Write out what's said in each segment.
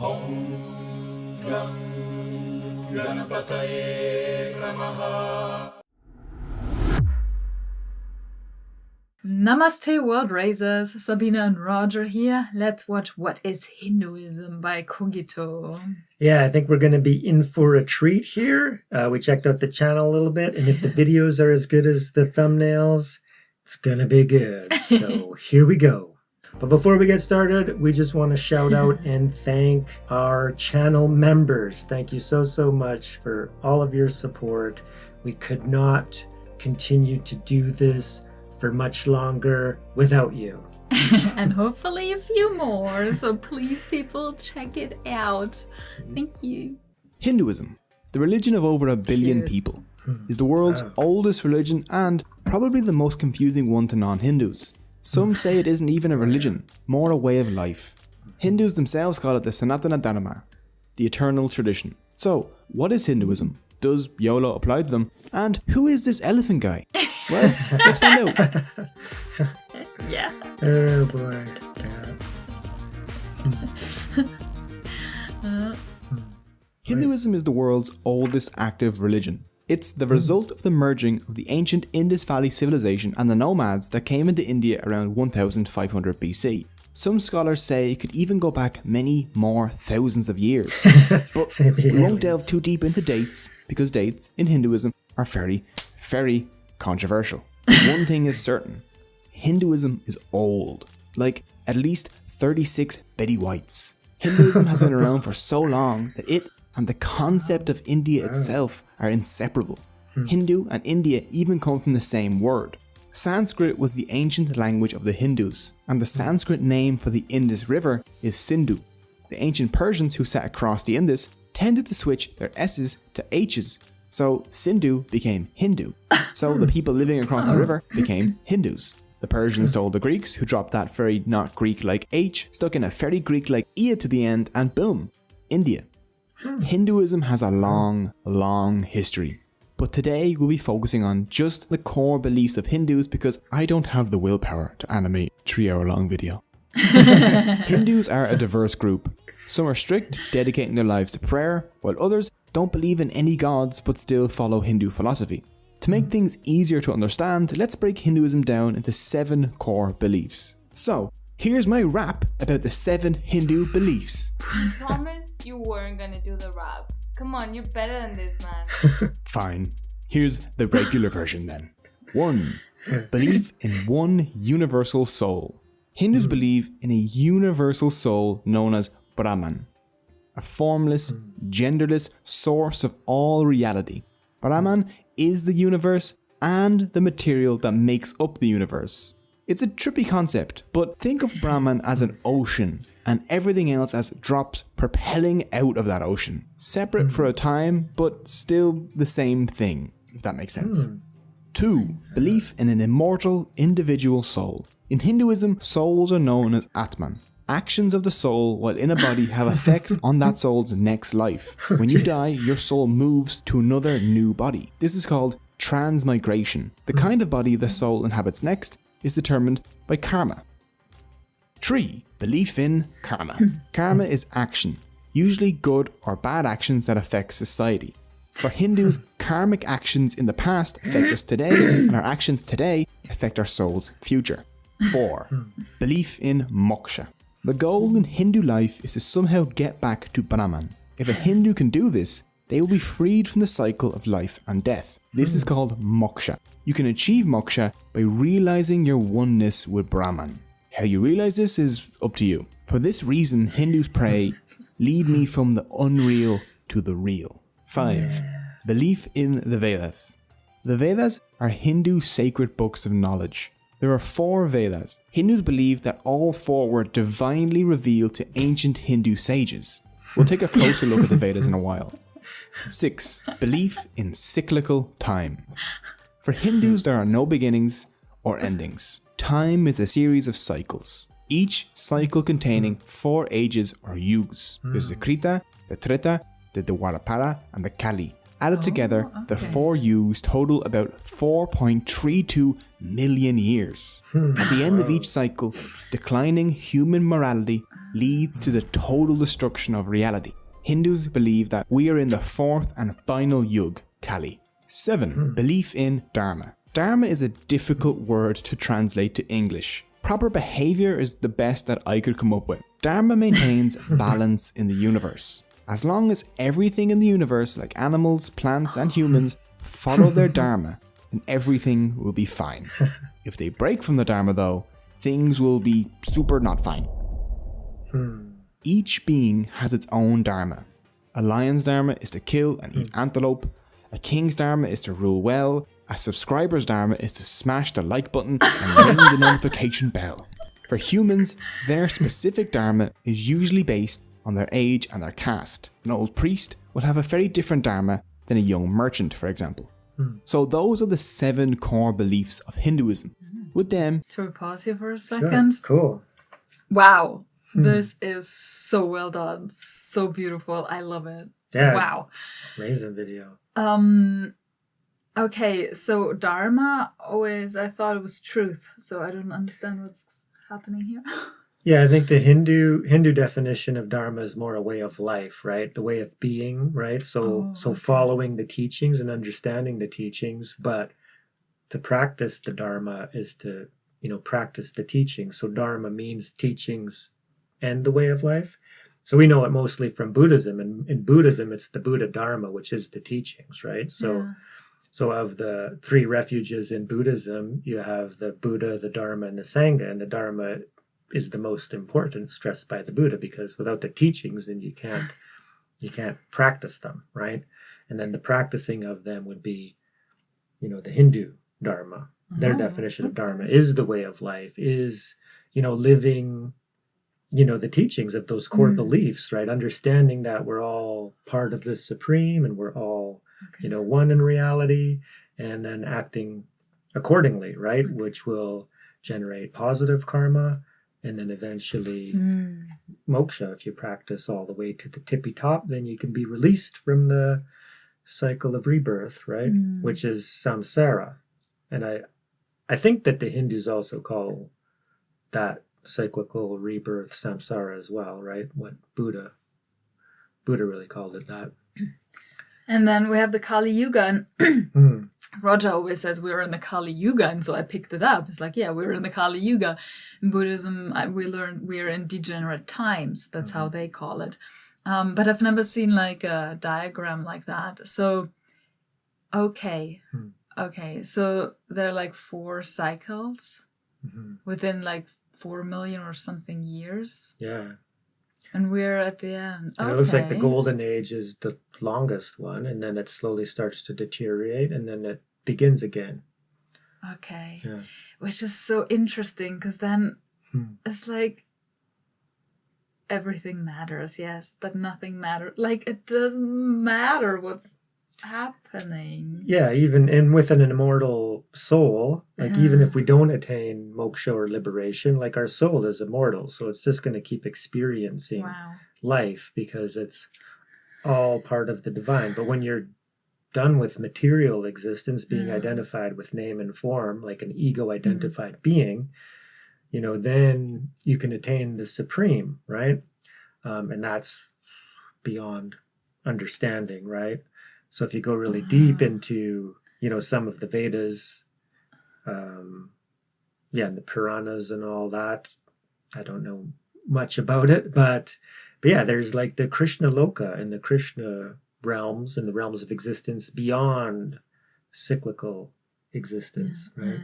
Namaste, world raisers. Sabine and Roger here. Let's watch What is Hinduism by Cogito. Yeah, I think we're going to be in for a treat here. We checked out the channel a little bit, and if the videos are as good as the thumbnails, it's going to be good. So here we go. But before we get started, we just want to shout out and thank our channel members. Thank you so much for all of your support. We could not continue to do this for much longer without you. And hopefully a few more. So please, people, check it out. Thank you. Hinduism, the religion of over 1 billion people, is the world's oldest religion and probably the most confusing one to non-Hindus. Some say it isn't even a religion, more a way of life. Hindus themselves call it the Sanātana Dharma, the eternal tradition. So, what is Hinduism? Does YOLO apply to them? And who is this elephant guy? Well, let's find out. Yeah. Oh boy. Hinduism is the world's oldest active religion. It's the result of the merging of the ancient Indus Valley civilization and the nomads that came into India around 1500 BC. Some scholars say it could even go back many more thousands of years. But we won't delve too deep into dates, because dates in Hinduism are very, very controversial. One thing is certain, Hinduism is old, like at least 36 Betty Whites. Hinduism has been around for so long that it and the concept of India itself are inseparable. Hindu and India even come from the same word. Sanskrit was the ancient language of the Hindus, and the Sanskrit name for the Indus River is Sindhu. The ancient Persians who sat across the Indus tended to switch their S's to H's, so Sindhu became Hindu. So the people living across the river became Hindus. The Persians told the Greeks, who dropped that very not Greek-like H, stuck in a very Greek-like E to the end, and boom, India. Hinduism has a long history. But today we'll be focusing on just the core beliefs of Hindus because I don't have the willpower to animate a 3-hour-long video. Hindus are a diverse group. Some are strict, dedicating their lives to prayer, while others don't believe in any gods but still follow Hindu philosophy. To make things easier to understand, let's break Hinduism down into 7 core beliefs. So, here's my rap about the 7 Hindu beliefs. I promised you weren't gonna do the rap. Come on, you're better than this, man. Fine. Here's the regular version then. 1. Belief in one universal soul. Hindus believe in a universal soul known as Brahman, a formless, genderless source of all reality. Brahman is the universe and the material that makes up the universe. It's a trippy concept, but think of Brahman as an ocean and everything else as drops propelling out of that ocean. Separate for a time, but still the same thing, if that makes sense. 2. Belief in an immortal individual soul. In Hinduism, souls are known as Atman. Actions of the soul while in a body have effects on that soul's next life. When you die, your soul moves to another new body. This is called transmigration. The kind of body the soul inhabits next is determined by karma. 3. Belief in karma. Karma is action, usually good or bad actions that affect society. For Hindus, karmic actions in the past affect us today, and our actions today affect our soul's future. 4. Belief in moksha. The goal in Hindu life is to somehow get back to Brahman. If a Hindu can do this, they will be freed from the cycle of life and death. This is called moksha. You can achieve moksha by realizing your oneness with Brahman. How you realize this is up to you. For this reason, Hindus pray, lead me from the unreal to the real. 5. Belief in the Vedas. The Vedas are Hindu sacred books of knowledge. There are 4 Vedas. Hindus believe that all 4 were divinely revealed to ancient Hindu sages. We'll take a closer look at the Vedas in a while. 6. Belief in cyclical time. For Hindus, there are no beginnings or endings. Time is a series of cycles, each cycle containing 4 ages or yugas. There's the Krita, the Treta, the Dwapara, and the Kali. Added together, the 4 yugas total about 4.32 million years. At the end of each cycle, declining human morality leads to the total destruction of reality. Hindus believe that we are in the fourth and final yug, Kali. 7. Belief in Dharma. Dharma is a difficult word to translate to English. Proper behavior is the best that I could come up with. Dharma maintains balance in the universe. As long as everything in the universe, like animals, plants, and humans, follow their Dharma, then everything will be fine. If they break from the Dharma, though, things will be super not fine. Each being has its own Dharma. A lion's Dharma is to kill and eat antelope. A king's Dharma is to rule well. A subscriber's Dharma is to smash the like button and ring the notification bell. For humans, their specific Dharma is usually based on their age and their caste. An old priest will have a very different Dharma than a young merchant, for example. So those are the 7 core beliefs of Hinduism. With them... Should we pause here for a second? Sure. Cool. Wow. This is so well done. So beautiful. I love it. Yeah. Wow. Amazing video. Okay, so Dharma always, I thought it was truth. So I don't understand what's happening here. Yeah, I think the Hindu definition of Dharma is more a way of life, right? The way of being, right? So following the teachings and understanding the teachings, but to practice the Dharma is to, practice the teachings. So Dharma means teachings and the way of life. So we know it mostly from Buddhism, and in Buddhism, it's the Buddha Dharma, which is the teachings, right? So of the 3 refuges in Buddhism, you have the Buddha, the Dharma, and the Sangha, and the Dharma is the most important, stressed by the Buddha, because without the teachings, then you can't practice them, right? And then the practicing of them would be, the Hindu Dharma. Their definition of Dharma is the way of life, is, living, the teachings of those core beliefs, right? Understanding that we're all part of the Supreme and we're all, one in reality, and then acting accordingly, right? Which will generate positive karma. And then eventually moksha, if you practice all the way to the tippy top, then you can be released from the cycle of rebirth, right? Which is samsara. And I think that the Hindus also call that cyclical rebirth samsara as well, right? What Buddha really called it that. And then we have the Kali Yuga, and Roger always says we're in the Kali Yuga, and so I picked it up. It's like, yeah, we're in the Kali Yuga. In Buddhism, we learned we're in degenerate times. That's how they call it. But I've never seen like a diagram like that. So, okay. So there are like 4 cycles within like 4 million or something years. Yeah. And we're at the end. And it looks like the golden age is the longest one, and then it slowly starts to deteriorate, and then it begins again. Okay. Yeah. Which is so interesting, because then it's like everything matters, yes, but nothing matters. Like, it doesn't matter what's happening. Yeah, even and with an immortal soul, like even if we don't attain moksha or liberation, like our soul is immortal, so it's just going to keep experiencing life because it's all part of the divine. But when you're done with material existence, being identified with name and form, like an ego identified being, then you can attain the supreme, right? And that's beyond understanding, right? So if you go really deep into, some of the Vedas, and the Puranas and all that, I don't know much about it, but yeah, there's like the Krishna Loka and the Krishna realms and the realms of existence beyond cyclical existence, right?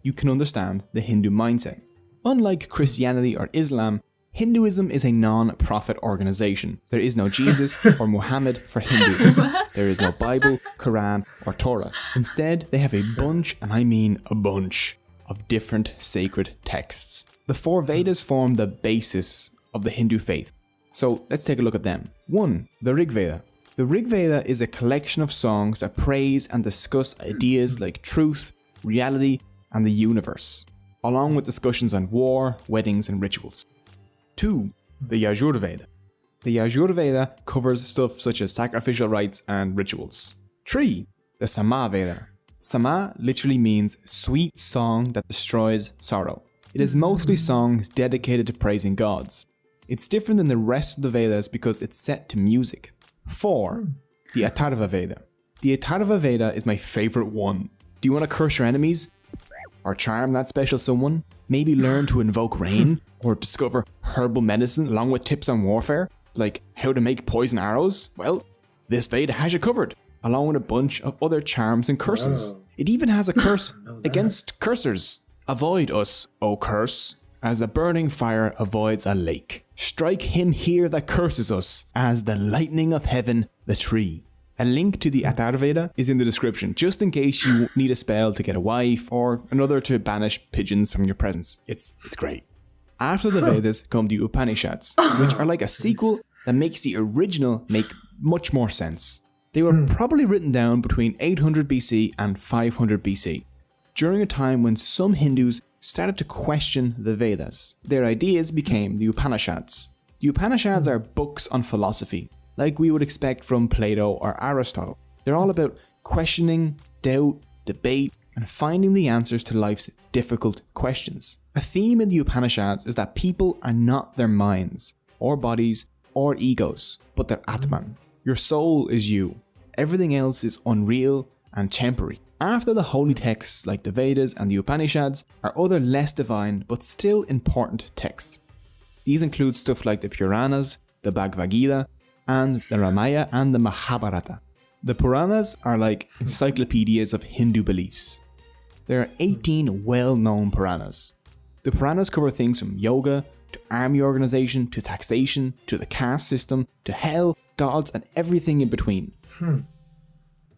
You can understand the Hindu mindset. Unlike Christianity or Islam, Hinduism is a non-profit organization. There is no Jesus or Muhammad for Hindus. There is no Bible, Quran, or Torah. Instead, they have a bunch, and I mean a bunch, of different sacred texts. The 4 Vedas form the basis of the Hindu faith. So let's take a look at them. 1. The Rig Veda. The Rig Veda is a collection of songs that praise and discuss ideas like truth, reality, and the universe, along with discussions on war, weddings, and rituals. 2. The Yajur Veda. The Yajur Veda covers stuff such as sacrificial rites and rituals. 3. The Sama Veda. Sama literally means sweet song that destroys sorrow. It is mostly songs dedicated to praising gods. It's different than the rest of the Vedas because it's set to music. 4. The Atharva Veda. The Atharva Veda is my favorite one. Do you want to curse your enemies? Or charm that special someone? Maybe learn to invoke rain? Or discover herbal medicine along with tips on warfare? Like how to make poison arrows? Well, this Veda has you covered, along with a bunch of other charms and curses. It even has a curse against cursers. Avoid us, O curse, as a burning fire avoids a lake. Strike him here that curses us, as the lightning of heaven the tree. A link to the Atharva Veda is in the description, just in case you need a spell to get a wife or another to banish pigeons from your presence. It's great. After the Vedas come the Upanishads, which are like a sequel that makes the original make much more sense. They were probably written down between 800 BC and 500 BC, during a time when some Hindus started to question the Vedas. Their ideas became the Upanishads. The Upanishads are books on philosophy, like we would expect from Plato or Aristotle. They're all about questioning, doubt, debate, and finding the answers to life's difficult questions. A theme in the Upanishads is that people are not their minds, or bodies, or egos, but their Atman. Your soul is you. Everything else is unreal and temporary. After the holy texts like the Vedas and the Upanishads are other less divine but still important texts. These include stuff like the Puranas, the Bhagavad Gita, and the Ramayana and the Mahabharata. The Puranas are like encyclopedias of Hindu beliefs. There are 18 well-known Puranas. The Puranas cover things from yoga, to army organization, to taxation, to the caste system, to hell, gods, and everything in between.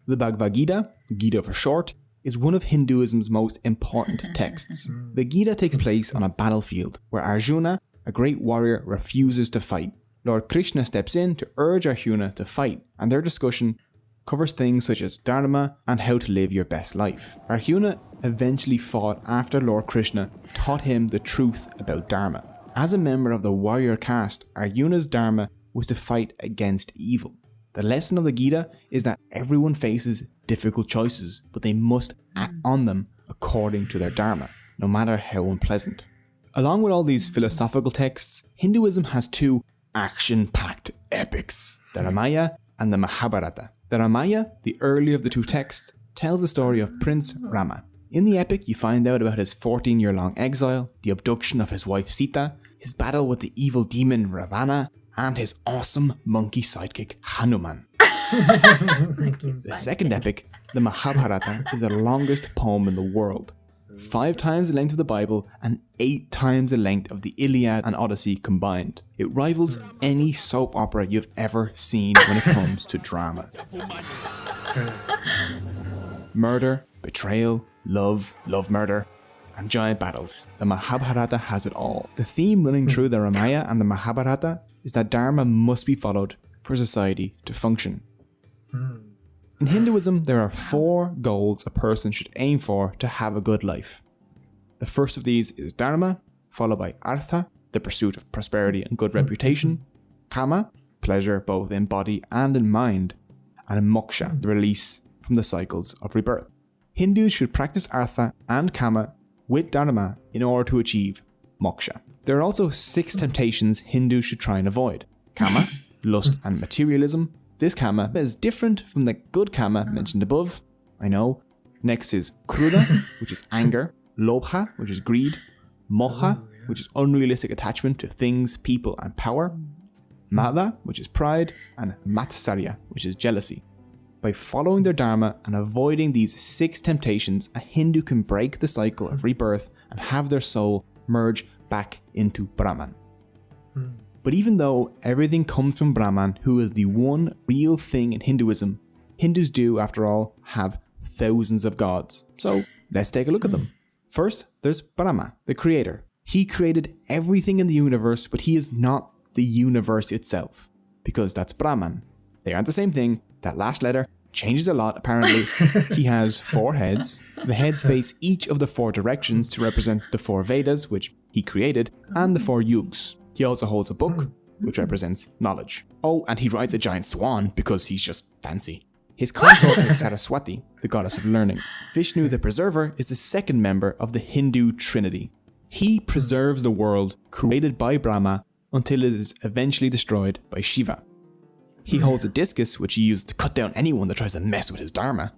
The Bhagavad Gita, Gita for short, is one of Hinduism's most important texts. The Gita takes place on a battlefield where Arjuna, a great warrior, refuses to fight. Lord Krishna steps in to urge Arjuna to fight, and their discussion covers things such as Dharma and how to live your best life. Arjuna eventually fought after Lord Krishna taught him the truth about Dharma. As a member of the warrior caste, Arjuna's Dharma was to fight against evil. The lesson of the Gita is that everyone faces difficult choices, but they must act on them according to their Dharma, no matter how unpleasant. Along with all these philosophical texts, Hinduism has two action-packed epics, the Ramayana and the Mahabharata. The Ramayana, the earlier of the two texts, tells the story of Prince Rama. In the epic, you find out about his 14-year-long exile, the abduction of his wife Sita, his battle with the evil demon Ravana, and his awesome monkey sidekick Hanuman. The second epic, the Mahabharata, is the longest poem in the world. 5 times the length of the Bible and 8 times the length of the Iliad and Odyssey combined. It rivals any soap opera you've ever seen when it comes to drama. Murder, betrayal, love murder, and giant battles. The Mahabharata has it all. The theme running through the Ramayana and the Mahabharata is that Dharma must be followed for society to function. In Hinduism, there are 4 goals a person should aim for to have a good life. The first of these is Dharma, followed by Artha, the pursuit of prosperity and good reputation, Kama, pleasure both in body and in mind, and Moksha, the release from the cycles of rebirth. Hindus should practice Artha and Kama with Dharma in order to achieve Moksha. There are also 6 temptations Hindus should try and avoid. Kama, lust and materialism. This Kama is different from the good Kama mentioned above, I know. Next is Kruda, which is anger. Lobha, which is greed. Moha, which is unrealistic attachment to things, people and power. Mada, which is pride. And Matsarya, which is jealousy. By following their Dharma and avoiding these 6 temptations, a Hindu can break the cycle of rebirth and have their soul merge back into Brahman. But even though everything comes from Brahman, who is the one real thing in Hinduism, Hindus do, after all, have thousands of gods. So let's take a look at them. First, there's Brahma, the creator. He created everything in the universe, but he is not the universe itself, because that's Brahman. They aren't the same thing. That last letter changes a lot, apparently. He has 4 heads. The heads face each of the 4 directions to represent the 4 Vedas, which he created, and the 4 yugas. He also holds a book, which represents knowledge. Oh, and he rides a giant swan because he's just fancy. His consort is Saraswati, the goddess of learning. Vishnu, the preserver, is the second member of the Hindu trinity. He preserves the world created by Brahma until it is eventually destroyed by Shiva. He holds a discus, which he uses to cut down anyone that tries to mess with his dharma,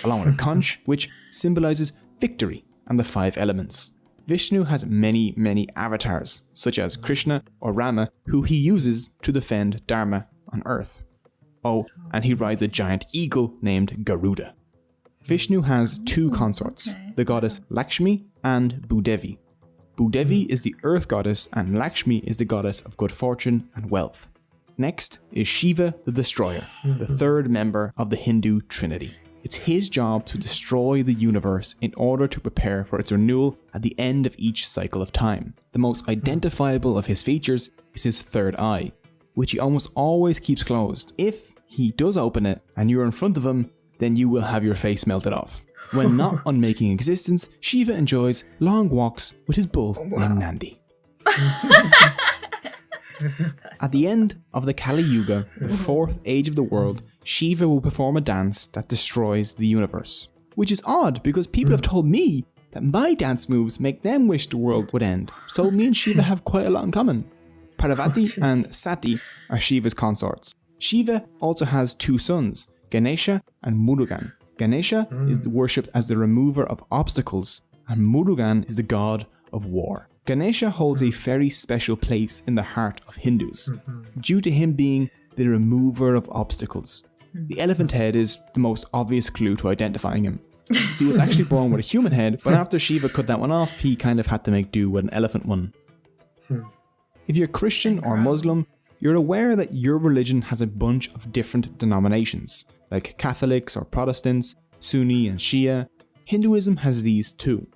along with a conch, which symbolizes victory and the 5 elements. Vishnu has many, many avatars, such as Krishna or Rama, who he uses to defend dharma on earth. Oh, and he rides a giant eagle named Garuda. Vishnu has 2 consorts, the goddess Lakshmi and Bhudevi. Bhudevi is the earth goddess and Lakshmi is the goddess of good fortune and wealth. Next is Shiva the Destroyer, the 3rd member of the Hindu Trinity. It's his job to destroy the universe in order to prepare for its renewal at the end of each cycle of time. The most identifiable of his features is his 3rd eye, which he almost always keeps closed. If he does open it and you're in front of him, then you will have your face melted off. When not unmaking existence, Shiva enjoys long walks with his bull named Nandi. At the end of the Kali Yuga, the 4th age of the world, Shiva will perform a dance that destroys the universe. Which is odd because people have told me that my dance moves make them wish the world would end. So me and Shiva have quite a lot in common. Parvati and Sati are Shiva's consorts. Shiva also has 2 sons, Ganesha and Murugan. Ganesha is worshipped as the remover of obstacles, and Murugan is the god of war. Ganesha holds a very special place in the heart of Hindus, due to him being the remover of obstacles. The elephant head is the most obvious clue to identifying him. He was actually born with a human head, but after Shiva cut that one off, he kind of had to make do with an elephant one. If you're Christian or Muslim, you're aware that your religion has a bunch of different denominations, like Catholics or Protestants, Sunni and Shia. Hinduism has these too.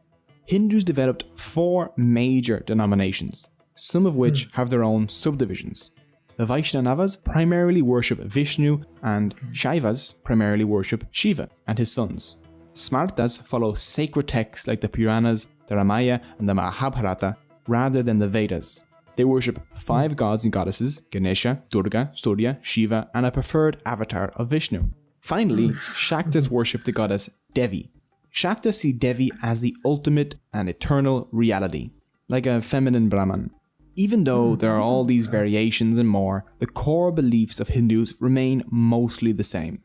Hindus developed 4 major denominations, some of which have their own subdivisions. The Vaishnavas primarily worship Vishnu and Shaivas primarily worship Shiva and his sons. Smartas follow sacred texts like the Puranas, the Ramayana and the Mahabharata rather than the Vedas. They worship 5 gods and goddesses, Ganesha, Durga, Surya, Shiva and a preferred avatar of Vishnu. Finally, Shaktas worship the goddess Devi. Shaktas see Devi as the ultimate and eternal reality, like a feminine Brahman. Even though there are all these variations and more, the core beliefs of Hindus remain mostly the same.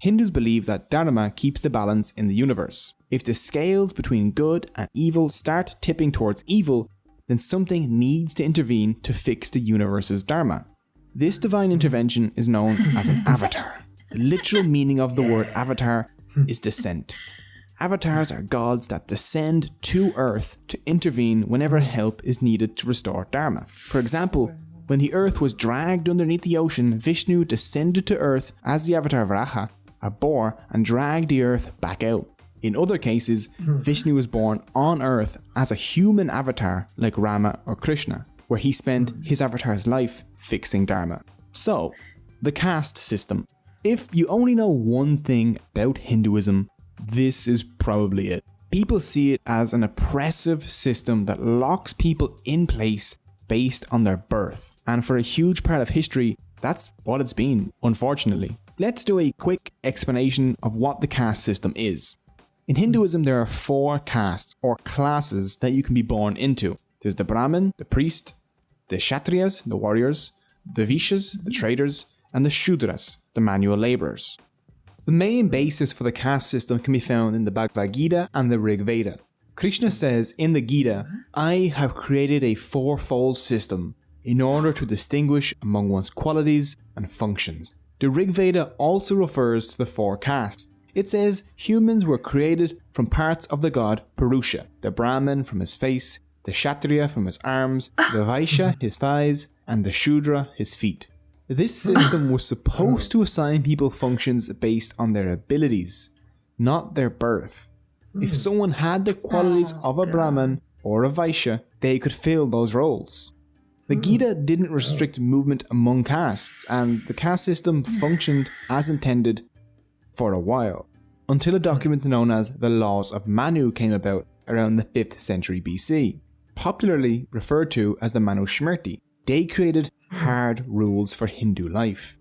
Hindus believe that Dharma keeps the balance in the universe. If the scales between good and evil start tipping towards evil, then something needs to intervene to fix the universe's Dharma. This divine intervention is known as an avatar. The literal meaning of the word avatar is descent. Avatars are gods that descend to Earth to intervene whenever help is needed to restore Dharma. For example, when the Earth was dragged underneath the ocean, Vishnu descended to Earth as the avatar Varaha, a boar, and dragged the Earth back out. In other cases, Vishnu was born on Earth as a human avatar like Rama or Krishna, where he spent his avatar's life fixing Dharma. So, the caste system. If you only know one thing about Hinduism, this is probably it. People see it as an oppressive system that locks people in place based on their birth. And for a huge part of history, that's what it's been, unfortunately. Let's do a quick explanation of what the caste system is. In Hinduism, there are 4 castes or classes that you can be born into. There's the Brahmin, the priest, the Kshatriyas, the warriors, the Vaishyas, the traders, and the Shudras, the manual laborers. The main basis for the caste system can be found in the Bhagavad Gita and the Rig Veda. Krishna says in the Gita, "I have created a 4-fold system in order to distinguish among one's qualities and functions." The Rig Veda also refers to the 4 castes. It says humans were created from parts of the god Purusha, the Brahmin from his face, the Kshatriya from his arms, the Vaishya his thighs, and the Shudra his feet. This system was supposed to assign people functions based on their abilities, not their birth. If someone had the qualities of a Brahmin or a Vaishya, they could fill those roles. The Gita didn't restrict movement among castes, and the caste system functioned as intended for a while, until a document known as the Laws of Manu came about around the 5th century BC, popularly referred to as the Manusmriti. They created hard rules for Hindu life.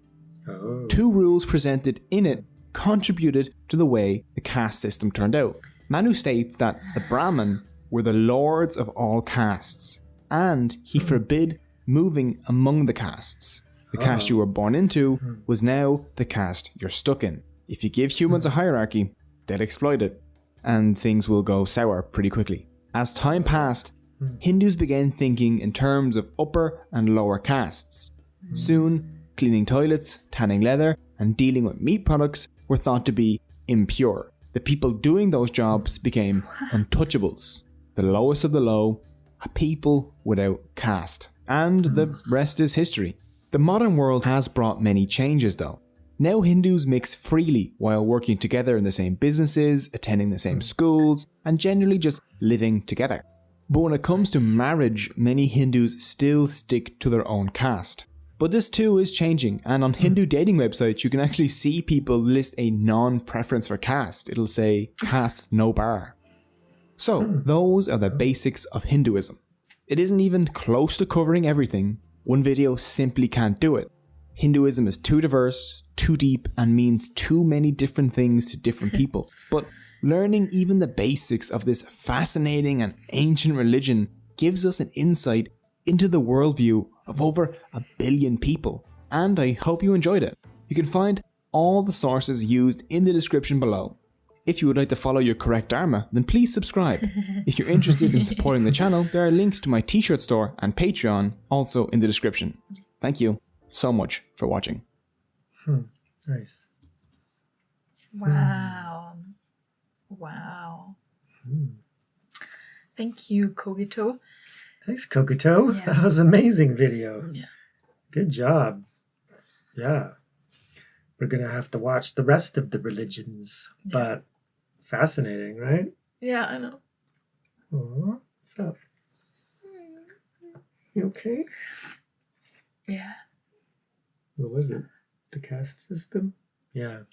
2 rules presented in it contributed to the way the caste system turned out. Manu states that the Brahmin were the lords of all castes, and he forbid moving among the castes. The caste you were born into was now the caste you're stuck in. If you give humans a hierarchy, they'll exploit it, and things will go sour pretty quickly. As time passed, Hindus began thinking in terms of upper and lower castes. Soon, cleaning toilets, tanning leather, and dealing with meat products were thought to be impure. The people doing those jobs became untouchables, the lowest of the low, a people without caste. And the rest is history. The modern world has brought many changes though. Now Hindus mix freely while working together in the same businesses, attending the same schools, and generally just living together. But when it comes to marriage, many Hindus still stick to their own caste. But this too is changing, and on Hindu dating websites you can actually see people list a non-preference for caste. It'll say, caste no bar. So, those are the basics of Hinduism. It isn't even close to covering everything. One video simply can't do it. Hinduism is too diverse, too deep, and means too many different things to different people. But learning even the basics of this fascinating and ancient religion gives us an insight into the worldview of over 1 billion people. And I hope you enjoyed it. You can find all the sources used in the description below. If you would like to follow your correct Dharma, then please subscribe. If you're interested in supporting the channel, there are links to my t-shirt store and Patreon also in the description. Thank you so much for watching. Nice. Wow. Wow. Thank you, Cogito. Thanks, Cogito. Yeah. That was an amazing video. Yeah. Good job. Yeah. We're going to have to watch the rest of the religions. Yeah. But fascinating, right? Yeah, I know. Aw, what's up? You okay? Yeah. What was it? The caste system? Yeah.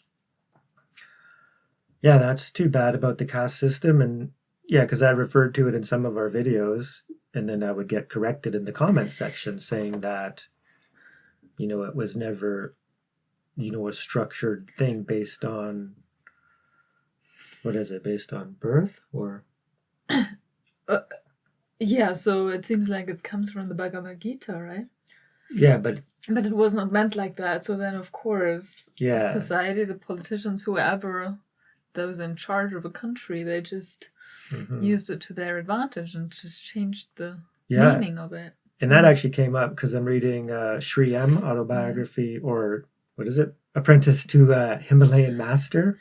Yeah, that's too bad about the caste system. And yeah, because I referred to it in some of our videos, and then I would get corrected in the comments section saying that, it was never, a structured thing based on, what is it, based on birth or? Yeah, so it seems like it comes from the Bhagavad Gita, right? Yeah, but it was not meant like that. So then, of course, yeah, society, the politicians, whoever, those in charge of a country, they just used it to their advantage and just changed the meaning of it. And that actually came up because I'm reading Sri M autobiography, or what is it? Apprentice to a Himalayan Master.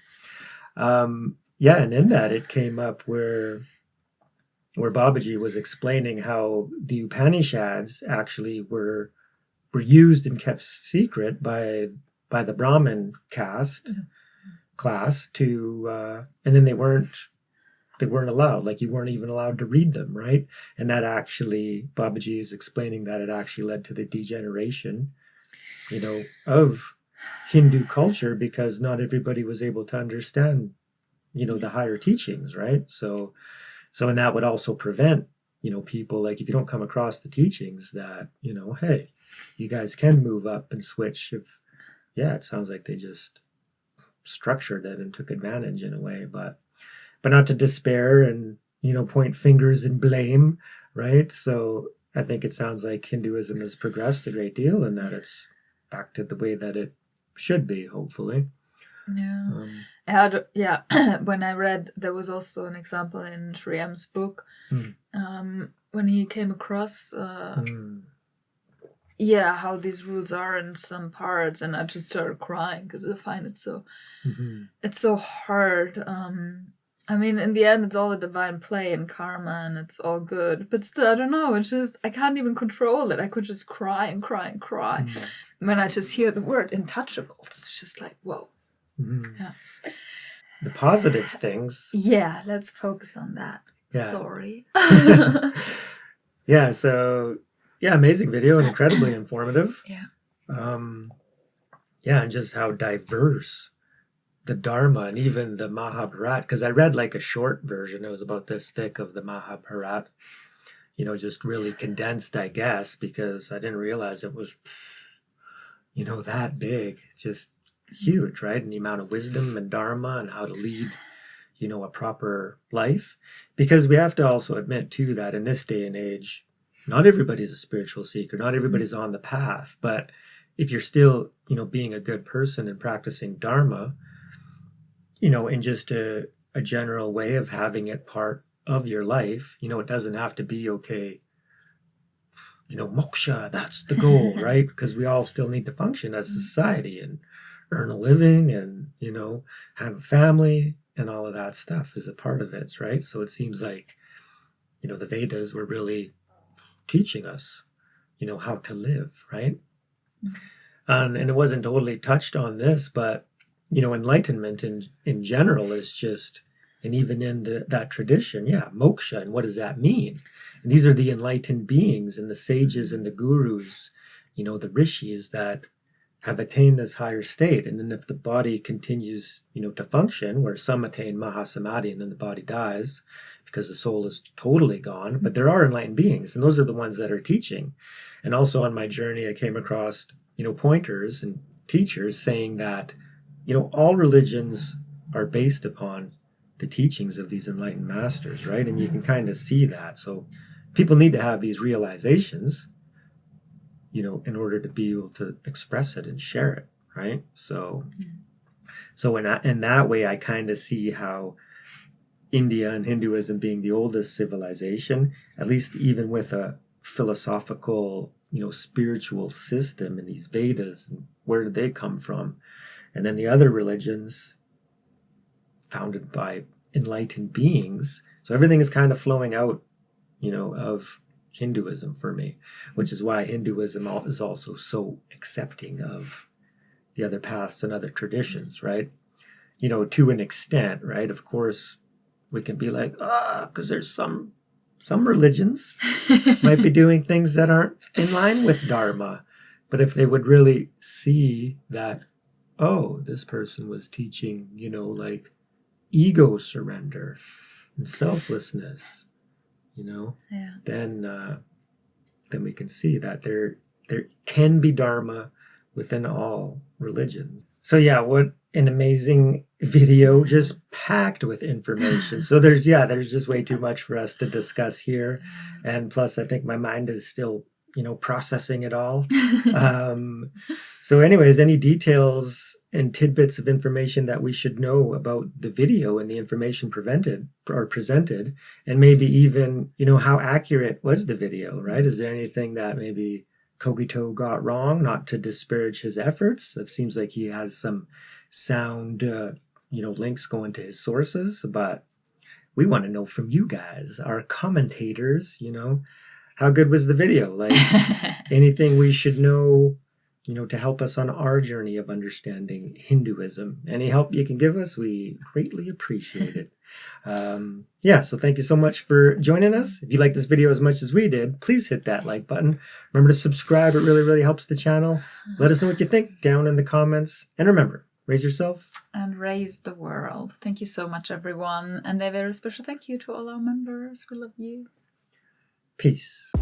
And in that it came up where Babaji was explaining how the Upanishads actually were used and kept secret by the Brahmin caste class to and then they weren't allowed, like you weren't even allowed to read them, right? And that actually, Babaji is explaining that it actually led to the degeneration, of Hindu culture, because not everybody was able to understand, the higher teachings, right? So and that would also prevent, people, like if you don't come across the teachings that, hey, you guys can move up and switch if, it sounds like they just structured it and took advantage in a way, but not to despair and, point fingers and blame, right? So I think it sounds like Hinduism has progressed a great deal and that it's back to the way that it should be, hopefully. Yeah. When I read, there was also an example in Sri M's book when he came across how these rules are in some parts, and I just started crying because I find it so it's so hard. I mean, in the end, it's all a divine play and karma, and it's all good. But still, I don't know. It's just, I can't even control it. I could just cry and cry and cry. When I just hear the word untouchable, it's just like, whoa. Yeah. The positive things. Yeah, let's focus on that. Yeah. Sorry. Amazing video and incredibly informative. Yeah. And just how diverse the Dharma and even the Mahabharat, because I read like a short version, it was about this thick, of the Mahabharat, just really condensed, I guess, because I didn't realize it was, that big, just huge, right? And the amount of wisdom and Dharma and how to lead, a proper life. Because we have to also admit too that in this day and age, not everybody's a spiritual seeker, not everybody's on the path, but if you're still, being a good person and practicing Dharma, in just a general way of having it part of your life, it doesn't have to be, okay, moksha, that's the goal, right? Because we all still need to function as a society and earn a living and, have a family, and all of that stuff is a part of it, right? So it seems like, the Vedas were really teaching us, how to live, right? And it wasn't totally touched on this, but, enlightenment in general is just, and even in that tradition, moksha, and what does that mean? And these are the enlightened beings and the sages and the gurus, the rishis that have attained this higher state. And then if the body continues, to function, where some attain mahasamadhi and then the body dies because the soul is totally gone, but there are enlightened beings, and those are the ones that are teaching. And also on my journey, I came across, pointers and teachers saying that, all religions are based upon the teachings of these enlightened masters, right? And you can kind of see that. So people need to have these realizations, in order to be able to express it and share it, right? So in that way, I kind of see how India and Hinduism being the oldest civilization, at least even with a philosophical, spiritual system in these Vedas, and where did they come from? And then the other religions founded by enlightened beings. So everything is kind of flowing out, of Hinduism for me, which is why Hinduism is also so accepting of the other paths and other traditions, right? To an extent, right? Of course, we can be like, because there's some religions might be doing things that aren't in line with Dharma. But if they would really see that, this person was teaching, like ego surrender and selflessness, then we can see that there can be Dharma within all religions. So what an amazing video, just packed with information. So there's just way too much for us to discuss here. And plus, I think my mind is still, processing it all. So anyways, any details and tidbits of information that we should know about the video and the information presented, and maybe even, how accurate was the video, right? Is there anything that maybe Cogito got wrong? Not to disparage his efforts. It seems like he has some sound, links going to his sources, but we want to know from you guys, our commentators, how good was the video? Like anything we should know, to help us on our journey of understanding Hinduism. Any help you can give us, we greatly appreciate it. So thank you so much for joining us. If you like this video as much as we did, please hit that like button. Remember to subscribe. It really, really helps the channel. Let us know what you think down in the comments. And remember, raise yourself. And raise the world. Thank you so much, everyone. And a very special thank you to all our members. We love you. Peace.